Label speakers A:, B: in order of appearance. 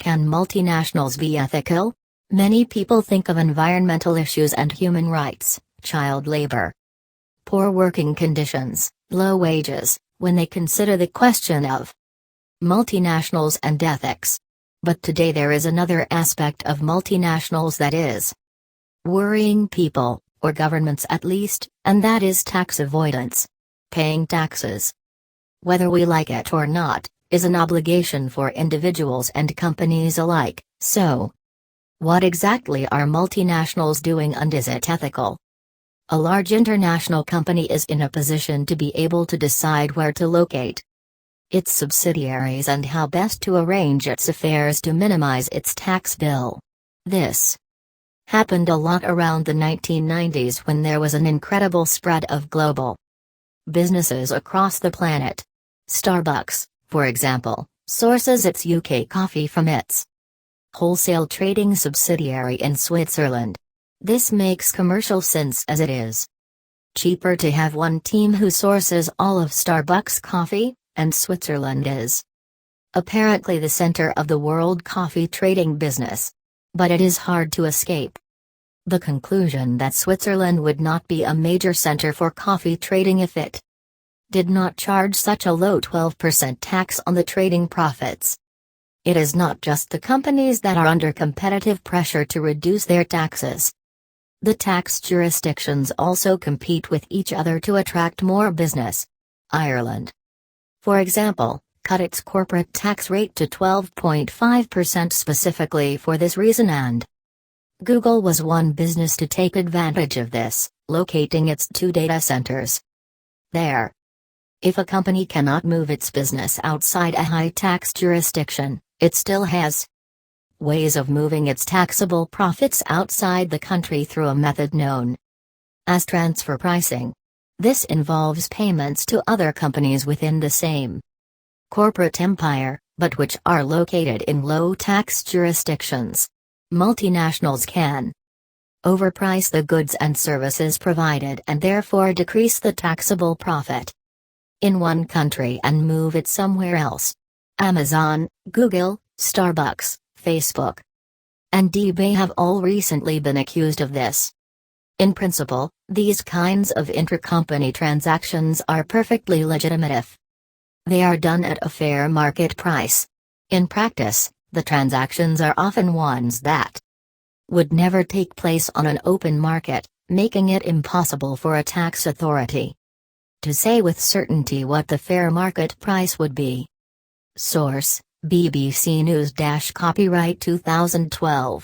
A: Can multinationals be ethical? Many people think of environmental issues and human rights, child labor, poor working conditions, low wages, when they consider the question of multinationals and ethics. But today there is another aspect of multinationals that is worrying people, or governments at least, and that is tax avoidance. Paying taxes, whether we like it or not, is an obligation for individuals and companies alike. So, what exactly are multinationals doing, and is it ethical? A large international company is in a position to be able to decide where to locate its subsidiaries and how best to arrange its affairs to minimize its tax bill. This happened a lot around the 1990s when there was an incredible spread of global businesses across the planet. Starbucks, for example, sources its UK coffee from its wholesale trading subsidiary in Switzerland. This makes commercial sense as it is cheaper to have one team who sources all of Starbucks coffee, and Switzerland is apparently the center of the world coffee trading business. But it is hard to escape the conclusion that Switzerland would not be a major center for coffee trading if it did not charge such a low 12% tax on the trading profits. It is not just the companies that are under competitive pressure to reduce their taxes. The tax jurisdictions also compete with each other to attract more business. Ireland, for example, cut its corporate tax rate to 12.5% specifically for this reason, and Google was one business to take advantage of this, locating its 2 data centers there. If a company cannot move its business outside a high tax jurisdiction, it still has ways of moving its taxable profits outside the country through a method known as transfer pricing. This involves payments to other companies within the same corporate empire, but which are located in low tax jurisdictions. Multinationals can overprice the goods and services provided and therefore decrease the taxable profit in one country and move it somewhere else. Amazon, Google, Starbucks, Facebook, and eBay have all recently been accused of this. In principle, these kinds of intercompany transactions are perfectly legitimate if they are done at a fair market price. In practice, the transactions are often ones that would never take place on an open market, making it impossible for a tax authority to say with certainty what the fair market price would be. Source: BBC News. Copyright 2012.